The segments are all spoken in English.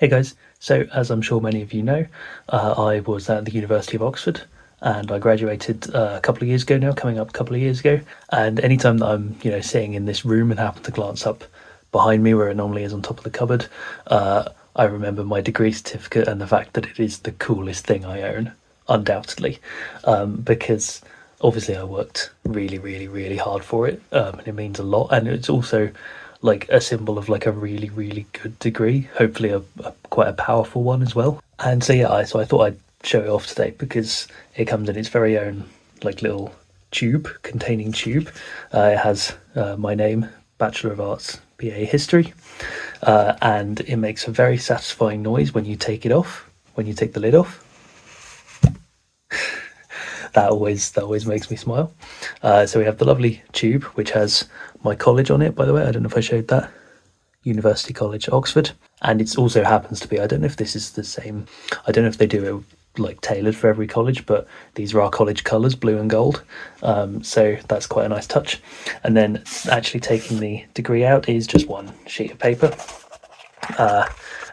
Hey guys, so as I'm sure many of you know, I was at the University of Oxford and I graduated a couple of years ago now, coming up a couple of years ago. And anytime that I'm, sitting in this room and happen to glance up behind me where it normally is on top of the cupboard, I remember my degree certificate and the fact that it is the coolest thing I own, undoubtedly, because obviously I worked really, really, really hard for it, and it means a lot. And it's also like a symbol of like a really, really good degree, hopefully a quite a powerful one as well. And so yeah, so I thought I'd show it off today because it comes in its very own like little tube. It has my name, Bachelor of Arts, BA History, and it makes a very satisfying noise when you take it off, when you take the lid off. That always makes me smile. So we have the lovely tube, which has my college on it, by the way. I don't know if I showed that. University College, Oxford. And it also happens to be, I don't know if this is the same, I don't know if they do it like tailored for every college, but these are our college colours, blue and gold. So that's quite a nice touch. And then actually taking the degree out is just one sheet of paper.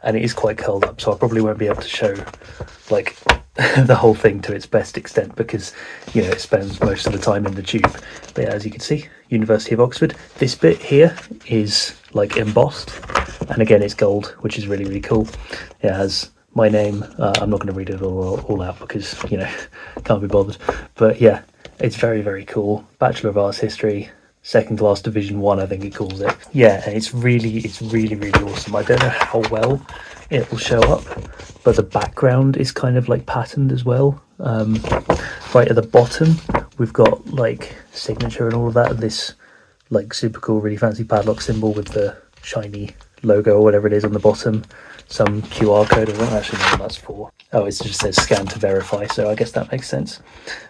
And it is quite curled up, so I probably won't be able to show like the whole thing to its best extent because it spends most of the time in the tube. But yeah, as you can see, University of Oxford. This bit here is like embossed, and again it's gold, which is really, really cool. It has my name. I'm not going to read it all out because can't be bothered, but yeah, it's very, very cool. Bachelor of Arts History, second class Division 1, I think it calls it. Yeah, and it's really, really awesome. I don't know how well it will show up, but the background is kind of like patterned as well. Right at the bottom we've got like signature and all of that, and this like super cool, really fancy padlock symbol with the shiny logo or whatever it is on the bottom, some QR code. I don't actually know what that's for. Oh, it just says scan to verify, so I guess that makes sense.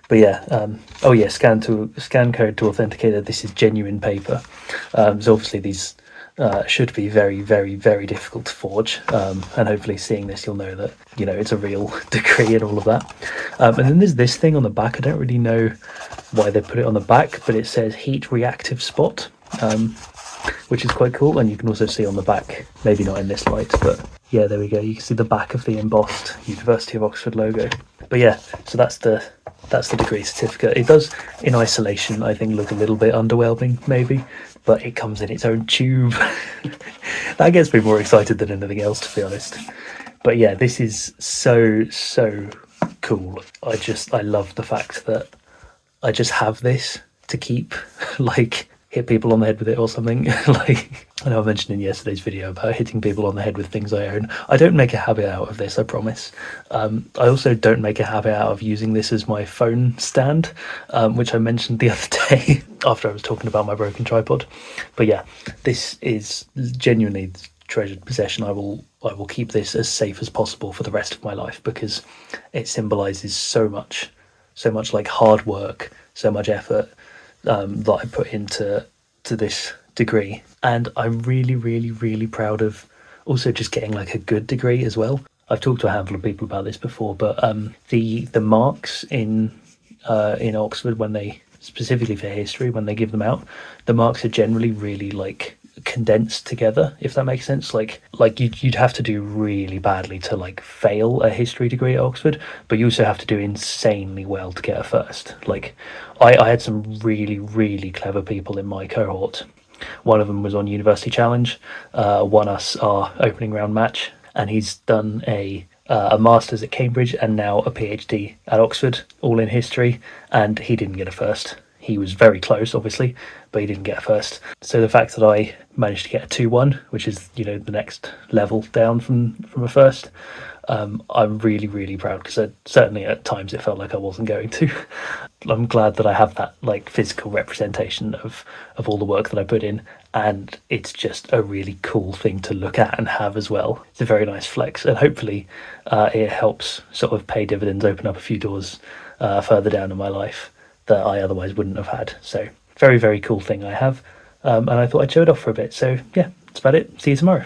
But yeah, oh yeah, scan code to authenticate that this is genuine paper. So obviously these should be very, very, very difficult to forge, and hopefully seeing this you'll know that it's a real degree and all of that. And then there's this thing on the back. I don't really know why they put it on the back, but it says heat reactive spot, which is quite cool. And you can also see on the back, maybe not in this light, but yeah, there we go, you can see the back of the embossed University of Oxford logo. But yeah, so that's the degree certificate. It does in isolation I think look a little bit underwhelming maybe, but it comes in its own tube. That gets me more excited than anything else, to be honest. But yeah, this is so cool. I love the fact that I just have this to keep, like hit people on the head with it or something. Like I know I mentioned in yesterday's video about hitting people on the head with things I own. I don't make a habit out of this, I promise. I also don't make a habit out of using this as my phone stand, which I mentioned the other day after I was talking about my broken tripod. But yeah, this is genuinely treasured possession. I will keep this as safe as possible for the rest of my life because it symbolizes so much like hard work, so much effort that I put into this degree. And I'm really, really, really proud of also just getting like a good degree as well. I've talked to a handful of people about this before, but the marks in Oxford, when they, specifically for history, when they give them out, the marks are generally really like condensed together, if that makes sense. Like you'd have to do really badly to like fail a history degree at Oxford, but you also have to do insanely well to get a first. Like I had some really, really clever people in my cohort. One of them was on University Challenge, won us our opening round match, and he's done a master's at Cambridge and now a PhD at Oxford, all in history, and he didn't get a first. He was very close, obviously, but he didn't get a first. So the fact that I managed to get a 2-1, which is the next level down from a first, I'm really, really proud because certainly at times it felt like I wasn't going to. I'm glad that I have that like physical representation of all the work that I put in, and it's just a really cool thing to look at and have as well. It's a very nice flex, and hopefully it helps sort of pay dividends, open up a few doors further down in my life that I otherwise wouldn't have had. So very, very cool thing I have, and I thought I'd show it off for a bit. So yeah, that's about it. See you tomorrow.